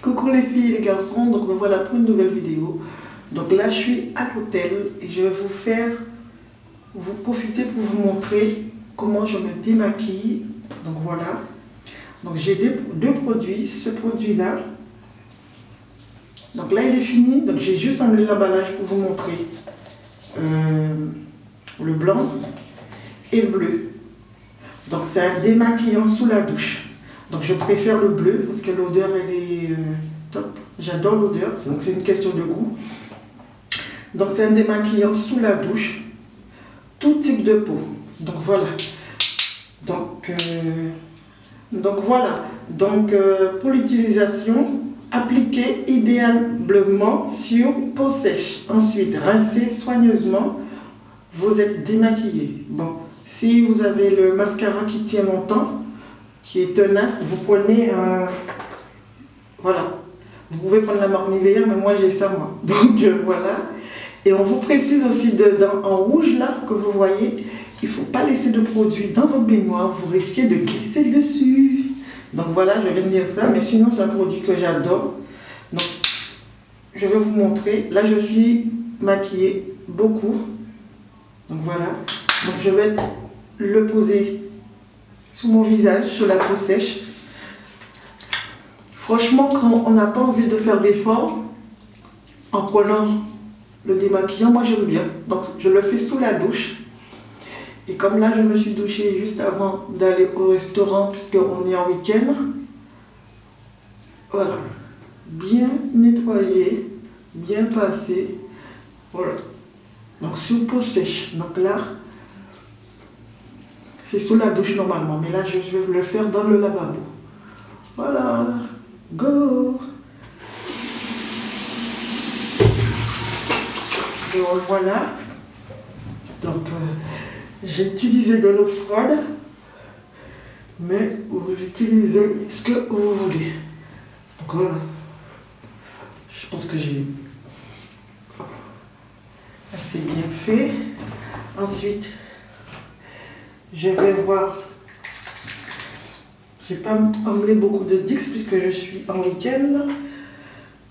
Coucou les filles et les garçons, donc me voilà pour une nouvelle vidéo. Donc là je suis à l'hôtel et je vais vous profiter pour vous montrer comment je me démaquille. Donc voilà, donc j'ai deux produits, ce produit là, donc là il est fini, donc j'ai juste enlevé l'emballage pour vous montrer le blanc et le bleu. Donc c'est un démaquillant sous la douche. Donc je préfère le bleu parce que l'odeur elle est top. J'adore l'odeur, donc c'est une question de goût. Donc c'est un démaquillant sous la douche, tout type de peau. Donc voilà. Donc voilà. Donc pour l'utilisation, appliquez idéalement sur peau sèche. Ensuite rincez soigneusement. Vous êtes démaquillé. Bon, si vous avez le mascara qui tient longtemps, qui est tenace, vous prenez voilà, vous pouvez prendre la marque Nivea, mais moi j'ai ça moi. Donc voilà. Et on vous précise aussi dedans, en rouge là, que vous voyez, il ne faut pas laisser de produit dans votre baignoire, vous risquez de glisser dessus. Donc voilà, je viens de dire ça, mais sinon c'est un produit que j'adore. Donc je vais vous montrer. Là je suis maquillée beaucoup. Donc voilà. Donc je vais le poser sous mon visage, sur la peau sèche. Franchement, quand on n'a pas envie de faire d'efforts, en prenant le démaquillant, moi j'aime bien. Donc je le fais sous la douche. Et comme là je me suis douchée juste avant d'aller au restaurant, puisqu'on est en week-end. Voilà. Bien nettoyé, bien passé. Voilà. Donc sur peau sèche. Donc là, c'est sous la douche normalement, mais là je vais le faire dans le lavabo. Voilà, go! Et voilà. Donc j'ai utilisé de l'eau froide, mais vous utilisez ce que vous voulez. Donc voilà. Je pense que j'ai assez bien fait. Ensuite, je vais voir. Je n'ai pas emmené beaucoup de Dix puisque je suis en week-end.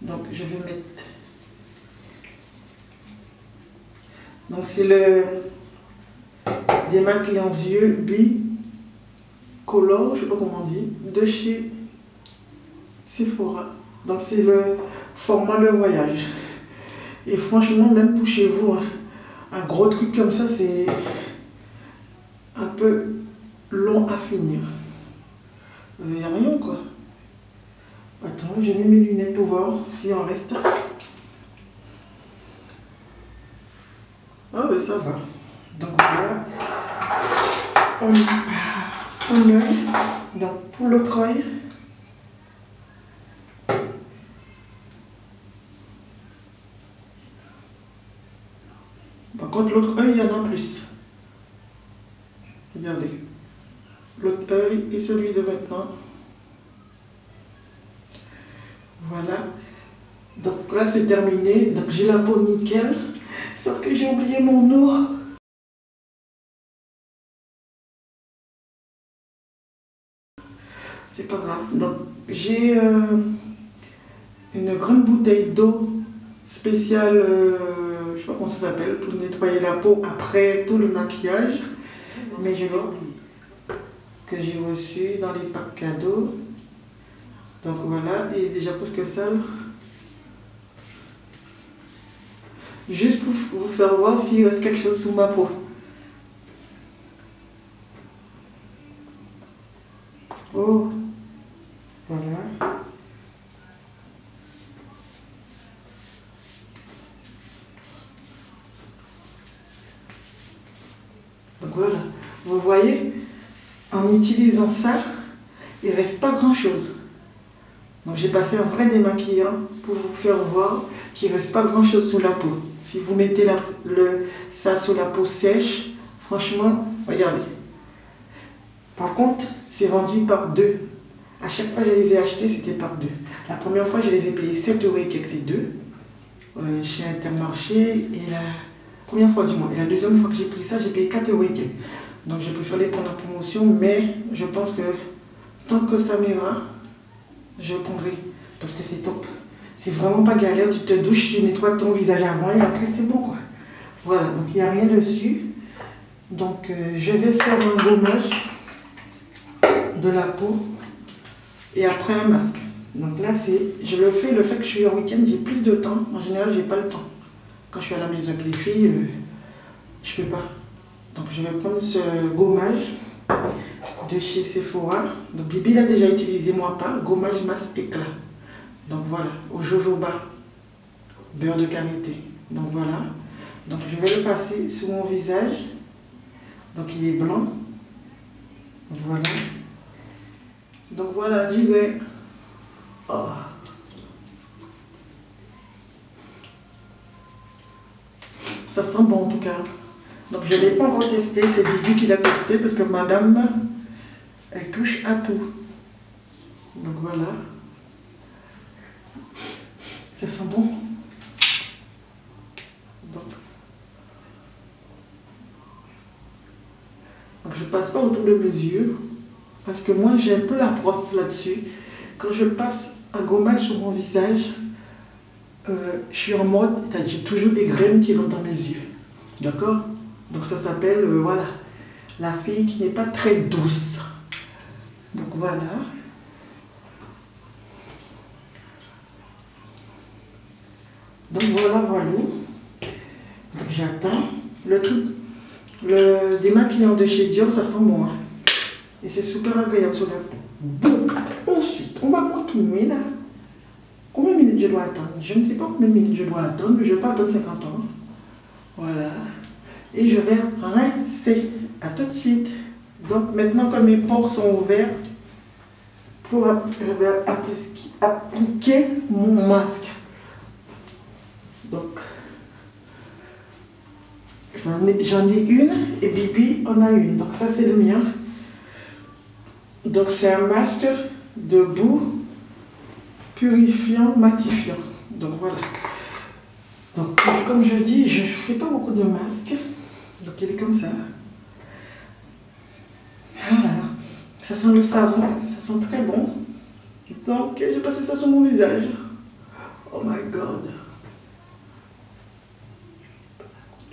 Donc je vais mettre. Donc c'est le démaquillant yeux bicolore, je ne sais pas comment on dit, de chez Sephora. Donc c'est le format Le Voyage. Et franchement, même pour chez vous, hein, un gros truc comme ça, c'est un peu long à finir. Il n'y a rien quoi. Attends, j'ai mis mes lunettes pour voir s'il en reste. Ah ben ça va. Donc voilà. Un œil. Donc pour l'autre œil. Par contre l'autre œil, il y en a plus. Regardez. L'autre œil et celui de maintenant. Voilà. Donc là c'est terminé. Donc j'ai la peau nickel. Sauf que j'ai oublié mon eau. C'est pas grave. Donc j'ai une grande bouteille d'eau spéciale, je sais pas comment ça s'appelle, pour nettoyer la peau après tout le maquillage. Mais je l'ai oublié. Que j'ai reçu dans les packs cadeaux. Donc voilà, et déjà presque sale. Juste pour vous faire voir s'il reste quelque chose sous ma peau. Oh, voilà. Donc voilà, vous voyez, en utilisant ça, il ne reste pas grand chose. Donc j'ai passé un vrai démaquillant pour vous faire voir qu'il ne reste pas grand chose sous la peau. Si vous mettez ça sous la peau sèche, franchement, regardez. Par contre, c'est vendu par deux. À chaque fois que je les ai achetés, c'était par deux. La première fois, je les ai payés 7 € et quelques les deux chez Intermarché. Et la première fois du mois. Et la deuxième fois que j'ai pris ça, j'ai payé 4 € et quelques. Donc je préfère les prendre en promotion, mais je pense que tant que ça m'ira, je le prendrai parce que c'est top. C'est vraiment pas galère, tu te douches, tu nettoies ton visage avant et après c'est bon quoi. Voilà, donc il n'y a rien dessus. Donc je vais faire un gommage de la peau et après un masque. Donc là je le fais, le fait que je suis en week-end, j'ai plus de temps. En général, j'ai pas le temps. Quand je suis à la maison avec les filles, je peux pas. Donc je vais prendre ce gommage de chez Sephora. Donc Bibi l'a déjà utilisé, moi pas. Gommage masque éclat. Donc voilà, au jojoba, beurre de karité. Donc voilà. Donc je vais le passer sur mon visage. Donc il est blanc. Voilà. Donc voilà, j'y vais. Oh. Ça sent bon en tout cas. Donc je ne l'ai pas encore testé, c'est Bibi qui l'a testé parce que madame, elle touche à tout. Donc voilà. Ça sent bon. Donc je passe pas autour de mes yeux parce que moi j'ai un peu la brosse là-dessus. Quand je passe un gommage sur mon visage, je suis en mode, j'ai toujours des graines qui vont dans mes yeux. D'accord? Donc ça s'appelle, voilà, la fille qui n'est pas très douce. Donc voilà. Donc voilà, voilà. Donc j'attends. Le truc, le démaquillant de chez Dior, ça sent bon. Hein. Et c'est super agréable sur la peau. Bon, ensuite, on va continuer là. Combien de minutes je dois attendre? Je ne sais pas combien de minutes je dois attendre, mais je ne vais pas attendre 50 ans. Voilà. Et je vais rincer. À tout de suite. Donc maintenant que mes pores sont ouverts, je vais appliquer mon masque. Donc, j'en ai une et Bibi en a une. Donc ça c'est le mien. Donc c'est un masque de boue purifiant, matifiant. Donc voilà. Donc comme je dis, je ne fais pas beaucoup de masques. Donc il est comme ça. Ah là là. Ça sent le savon, ça sent très bon. Donc j'ai passé ça sur mon visage. Oh my god.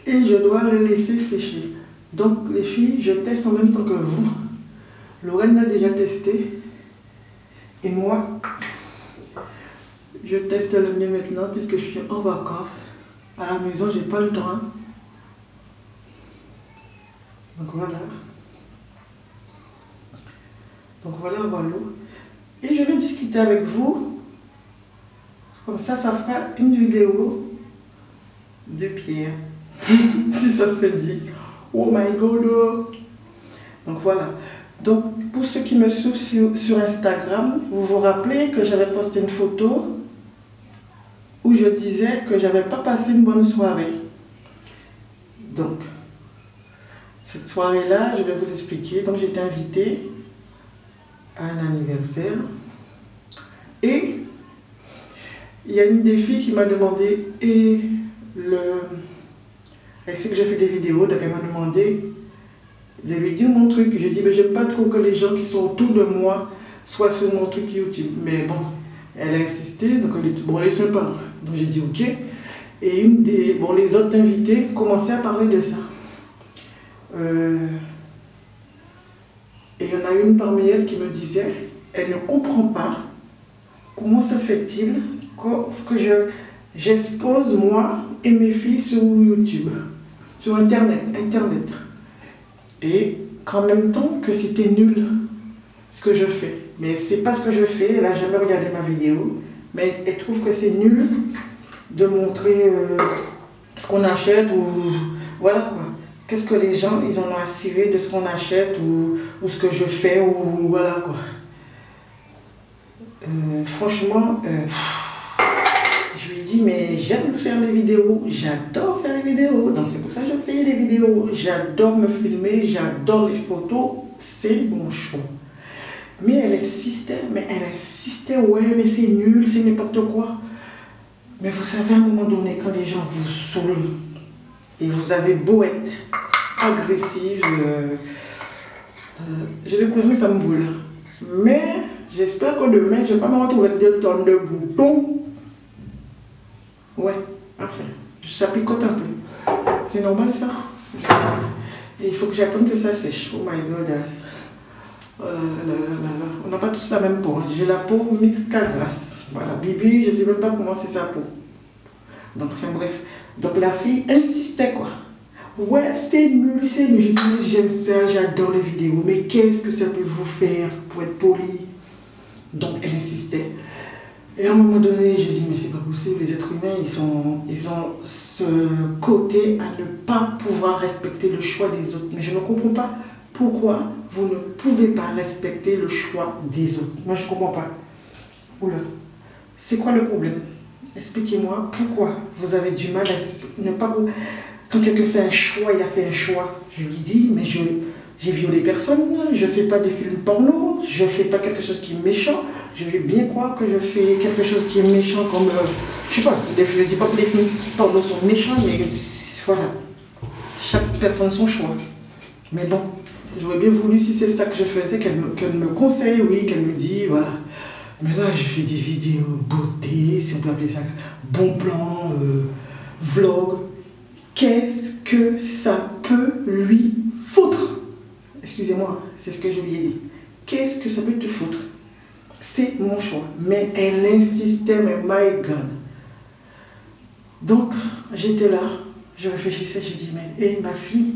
Et je dois le laisser sécher. Donc les filles, je teste en même temps que vous. Lorraine l'a déjà testé. Et moi, je teste le mien maintenant puisque je suis en vacances. À la maison, j'ai pas le temps. Donc voilà. Donc voilà, voilà. Et je vais discuter avec vous. Comme ça fera une vidéo de Pierre. Si ça se dit. Oh my god. Donc voilà. Donc pour ceux qui me suivent sur Instagram, vous vous rappelez que j'avais posté une photo où je disais que j'avais pas passé une bonne soirée. Donc cette soirée-là, je vais vous expliquer. Donc j'étais invitée à un anniversaire et il y a une des filles qui m'a demandé elle sait que je fais des vidéos, donc elle m'a demandé de lui dire mon truc. J'ai dit, mais j'aime pas trop que les gens qui sont autour de moi soient sur mon truc YouTube. Mais bon, elle a insisté, donc elle est sympa. Donc j'ai dit ok. Et les autres invités commençaient à parler de ça. Et il y en a une parmi elles qui me disait, elle ne comprend pas comment se fait-il que j'expose moi et mes filles sur YouTube, sur Internet. Et qu'en même temps que c'était nul ce que je fais. Mais c'est pas ce que je fais, elle n'a jamais regardé ma vidéo, mais elle trouve que c'est nul de montrer ce qu'on achète ou voilà quoi. Qu'est-ce que les gens ils en ont à cirer de ce qu'on achète ou ce que je fais ou voilà quoi. Franchement, je lui dis mais j'aime faire des vidéos, j'adore faire des vidéos, donc c'est pour ça que je fais des vidéos, j'adore me filmer, j'adore les photos, c'est mon choix. Mais elle insistait, ouais mais c'est nul, c'est n'importe quoi. Mais vous savez à un moment donné quand les gens vous saoulent et vous avez beau être agressive, j'ai l'impression que ça me brûle. Mais J'espère que demain, je ne vais pas me retrouver avec 2 tonnes de boutons. Ouais, enfin, ça picote un peu. C'est normal ça. Et il faut que j'attende que ça sèche. Oh my god. Oh là là là là là. On n'a pas tous la même peau. Hein. J'ai la peau mixte à grasse. Voilà, Bibi, je ne sais même pas comment c'est sa peau. Donc, enfin bref. Donc la fille insistait quoi. Ouais, c'est nul. J'ai dit, j'aime ça, j'adore les vidéos. Mais qu'est-ce que ça peut vous faire pour être poli? Donc elle insistait. Et à un moment donné, j'ai dit, mais c'est pas possible, les êtres humains, ils ont ce côté à ne pas pouvoir respecter le choix des autres. Mais je ne comprends pas pourquoi vous ne pouvez pas respecter le choix des autres. Moi, je ne comprends pas. Oula, c'est quoi le problème? Expliquez-moi pourquoi vous avez du mal à ne pas... Quand quelqu'un fait un choix, il a fait un choix. Je lui dis, mais j'ai violé personne, je ne fais pas des films porno, je ne fais pas quelque chose qui est méchant. Je vais bien croire que je fais quelque chose qui est méchant comme, je sais pas, je ne dis pas que les films porno sont méchants, mais voilà. Chaque personne son choix. Mais bon, j'aurais bien voulu, si c'est ça que je faisais, qu'elle me conseille, oui, qu'elle me dit, voilà. Mais là, je fais des vidéos beauté, si on peut appeler ça, bon plan, vlog. Qu'est-ce que ça peut lui foutre? Excusez-moi, c'est ce que je lui ai dit. Qu'est-ce que ça peut te foutre? C'est mon choix. Mais elle insistait, mais my God. Donc, j'étais là, je réfléchissais, j'ai dit, mais hey, ma fille,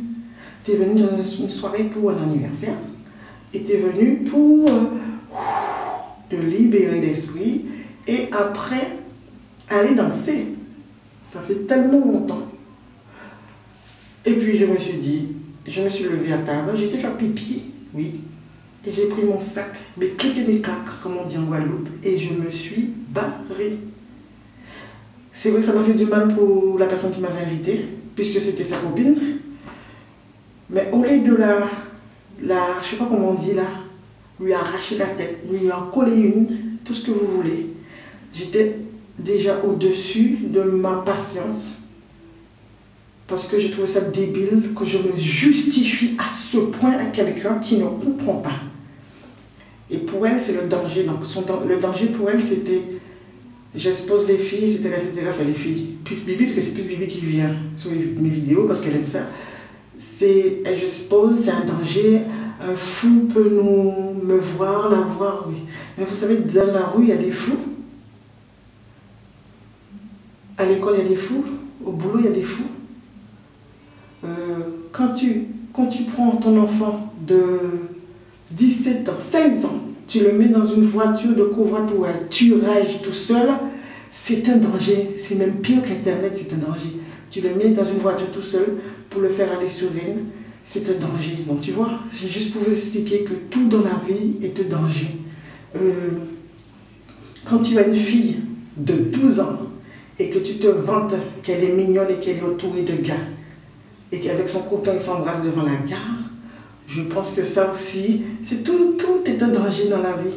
t'es venue dans une soirée pour un anniversaire, et t'es venue pour te libérer d'esprit, et après, aller danser. Ça fait tellement longtemps. Et puis je me suis dit, je me suis levée à table, j'ai été faire pipi, oui, et j'ai pris mon sac, mes clics et mes claques, comme on dit en Guadeloupe, et je me suis barrée. C'est vrai que ça m'a fait du mal pour la personne qui m'avait invitée, puisque c'était sa copine, mais au lieu de je sais pas comment on dit là, lui arracher la tête, lui en coller une, tout ce que vous voulez, j'étais déjà au-dessus de ma patience. Parce que je trouvais ça débile que je me justifie à ce point à quelqu'un qui ne comprend pas. Et pour elle, c'est le danger. Donc, le danger pour elle, c'était j'expose les filles, etc. Enfin, les filles. Plus Bibi, parce que c'est plus Bibi qui vient sur mes vidéos parce qu'elle aime ça. J'expose, c'est un danger. Un fou peut me voir, la voir, oui. Mais vous savez, dans la rue, il y a des fous. À l'école, il y a des fous. Au boulot, il y a des fous. Quand tu prends ton enfant de 17 ans, 16 ans, tu le mets dans une voiture de covoiturage tout seul, c'est un danger. C'est même pire qu'Internet, c'est un danger. Tu le mets dans une voiture tout seul pour le faire aller sur Rennes, c'est un danger. Donc tu vois, c'est juste pour vous expliquer que tout dans la vie est un danger. Quand tu as une fille de 12 ans et que tu te vantes qu'elle est mignonne et qu'elle est entourée de gars, et qu'avec son copain, il s'embrasse devant la gare, je pense que ça aussi, tout est un danger dans la vie.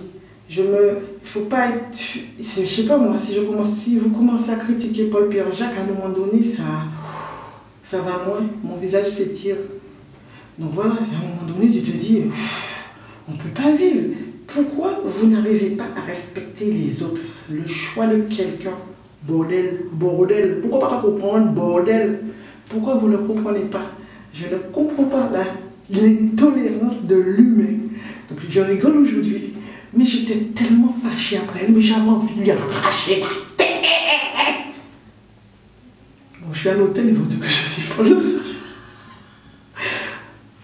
Il ne faut pas être... Je ne sais pas moi, si vous commencez à critiquer Paul-Pierre Jacques, à un moment donné, ça va loin, mon visage s'étire. Donc voilà, à un moment donné, tu te dis, on ne peut pas vivre. Pourquoi vous n'arrivez pas à respecter les autres, le choix de quelqu'un? Bordel, pourquoi pas comprendre, bordel? Pourquoi vous ne comprenez pas? Je ne comprends pas l'intolérance de l'humain. Donc je rigole aujourd'hui, mais j'étais tellement fâchée après elle, mais j'avais envie de lui arracher la tête. Bon, je suis à l'hôtel, ils vont dire que je suis folle.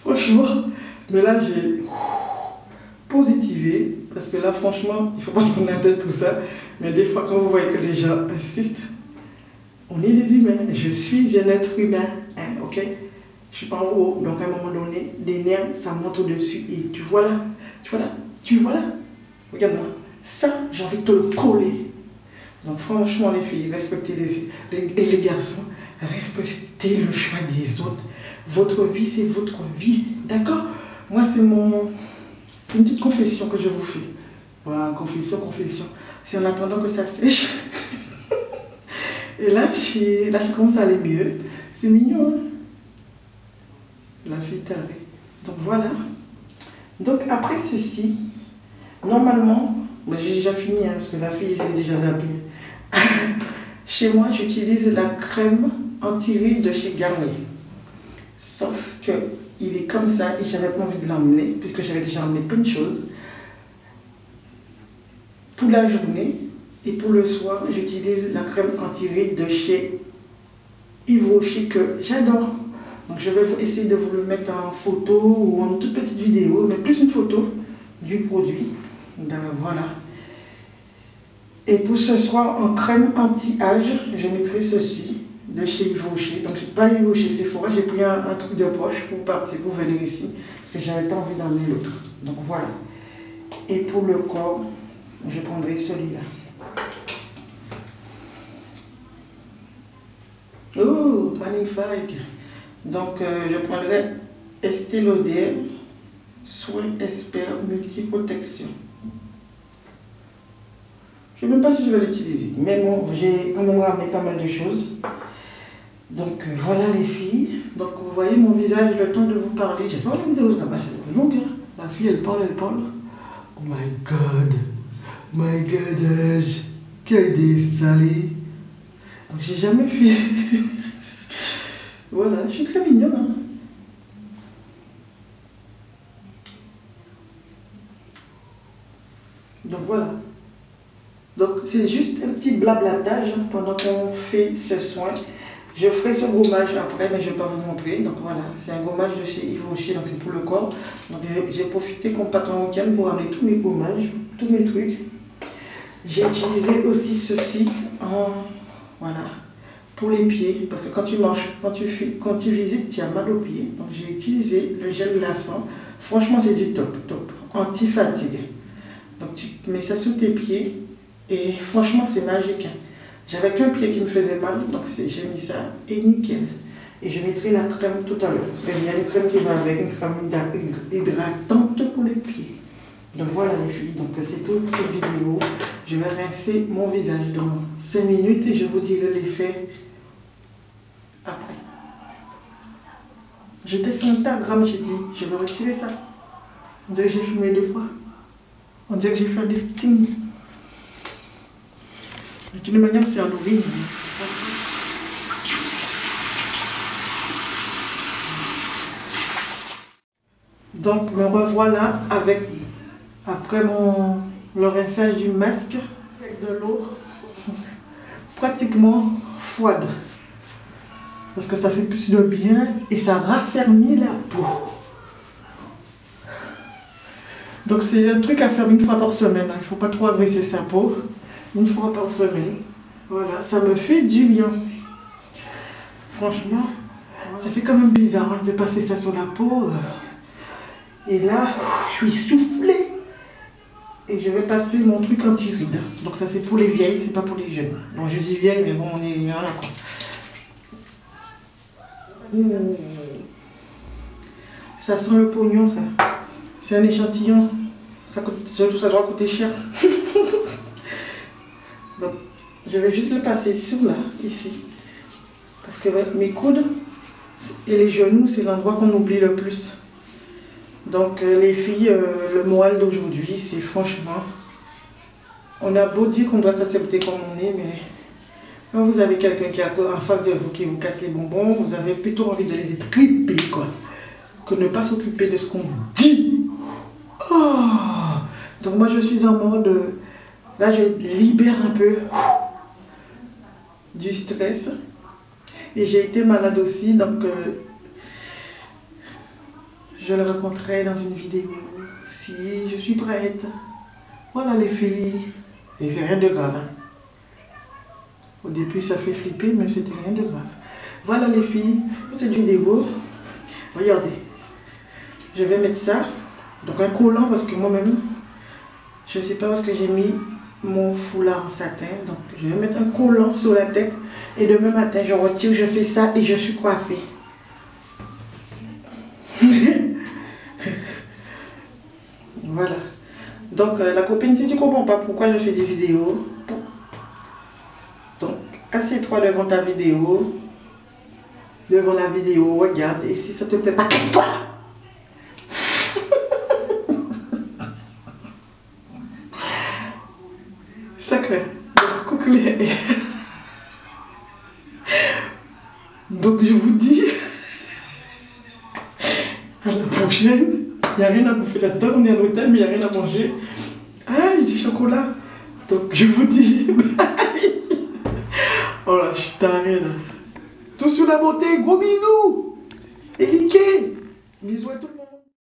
Franchement, mais là j'ai positivé, parce que là franchement, il ne faut pas se prendre la tête pour ça, mais des fois quand vous voyez que les gens insistent, on est des humains, je suis un être humain, hein, ok? Je ne suis pas en haut, donc à un moment donné, les nerfs, ça monte au-dessus, et tu vois là, regarde-moi, ça, j'ai envie de te le coller. Donc franchement les filles, respectez les garçons, respectez le choix des autres. Votre vie, c'est votre vie, d'accord? Moi, c'est une petite confession que je vous fais. Voilà, confession. C'est en attendant que ça sèche. Et là, ça commence à aller mieux. C'est mignon, hein? La fille tarée. Donc voilà. Donc après ceci, normalement, Mais j'ai déjà fini, hein, parce que la fille, elle est déjà zappée. Chez moi, j'utilise la crème anti-rides de chez Garnier. Sauf que il est comme ça et j'avais pas envie de l'emmener, puisque j'avais déjà emmené plein de choses. Pour la journée et pour le soir, j'utilise la crème anti-rides de chez Yves Rocher que j'adore. Donc je vais essayer de vous le mettre en photo ou en toute petite vidéo, mais plus une photo du produit. Donc, voilà. Et pour ce soir, en crème anti-âge, je mettrai ceci de chez Yves Rocher. Donc, pas Yves Rocher Sephora, j'ai pris un truc de poche pour partir, pour venir ici, parce que j'avais pas envie d'emmener l'autre. Donc, voilà. Et pour le corps, je prendrai celui-là. Oh, magnifique! Donc, je prendrai Estée Lauder Soin Expert Multiprotection. Je ne sais même pas si je vais l'utiliser, mais bon, j'ai quand même ramené pas mal de choses. Donc voilà les filles. Donc vous voyez mon visage le temps de vous parler. J'espère que la vidéo sera pas longue. Hein. La fille elle parle, elle parle. Oh my god. My gosh. Quelle idée salée. Donc j'ai jamais fait. Voilà, je suis très mignonne. Hein. Donc voilà. Donc c'est juste un petit blablatage pendant qu'on fait ce soin. Je ferai ce gommage après, mais je ne vais pas vous montrer. Donc voilà, c'est un gommage de chez Yves Rocher, donc c'est pour le corps. Donc j'ai profité qu'on parte en week-end pour amener tous mes gommages, tous mes trucs. J'ai utilisé aussi ceci voilà, pour les pieds, parce que quand tu marches, quand tu visites, tu as mal aux pieds. Donc j'ai utilisé le gel glaçant. Franchement, c'est du top, top. Anti-fatigue. Donc tu mets ça sous tes pieds et franchement, c'est magique. J'avais qu'un pied qui me faisait mal, donc j'ai mis ça et nickel. Et je mettrai la crème tout à l'heure, parce qu'il y a une crème qui va avec, une crème hydratante pour les pieds. Donc voilà les filles, donc c'est tout pour cette vidéo. Je vais rincer mon visage dans 5 minutes et je vous dirai l'effet après. J'étais sur Instagram, j'ai dit, je vais retirer ça. On dirait que j'ai filmé 2 fois. On dirait que j'ai fait un lifting. De toute manière, c'est Halloween. Donc, me revoilà avec, après le rinçage du masque, avec de l'eau pratiquement froide. Parce que ça fait plus de bien et ça raffermit la peau. Donc, c'est un truc à faire une fois par semaine. Il ne faut pas trop agresser sa peau. Une fois par semaine. Voilà, ça me fait du bien. Franchement, ça fait quand même bizarre hein, de passer ça sur la peau. Et là, je suis soufflée. Et je vais passer mon truc anti-rides. Donc ça c'est pour les vieilles, c'est pas pour les jeunes. Donc je dis vieilles, mais bon, on est là quoi. Ça sent le pognon ça. C'est un échantillon. Ça doit coûter cher. Donc, je vais juste le passer sur là, ici. Parce que mes coudes et les genoux, c'est l'endroit qu'on oublie le plus. Donc, les filles, le moral d'aujourd'hui, c'est franchement... On a beau dire qu'on doit s'accepter comme on est, mais quand vous avez quelqu'un qui est en face de vous, qui vous casse les bonbons, vous avez plutôt envie de les étriper, quoi. Que ne pas s'occuper de ce qu'on dit. Oh. Donc, moi, je suis en mode... Là, je libère un peu du stress. Et j'ai été malade aussi, donc je le raconterai dans une vidéo si je suis prête. Voilà les filles. Et c'est rien de grave. Hein. Au début, ça fait flipper, mais c'était rien de grave. Voilà les filles, pour cette vidéo. Regardez. Je vais mettre ça. Donc un collant, parce que moi-même, je ne sais pas parce que j'ai mis mon foulard en satin, donc je vais mettre un collant sur la tête et demain matin je retire, je fais ça et je suis coiffée. Voilà. Donc la copine, si tu comprends pas pourquoi je fais des vidéos, donc assieds-toi devant ta vidéo, devant la vidéo, regarde et si ça te plaît pas, tais-toi. Sacré. Donc, donc je vous dis à la prochaine. Il n'y a rien à bouffer là-dedans, on est à l'hôtel, mais il n'y a rien à manger. Ah, il dit chocolat. Donc je vous dis bye. Oh là, je suis tarée là. Tout sur la beauté, gros bisous. Et liquez. Bisous à tout le monde.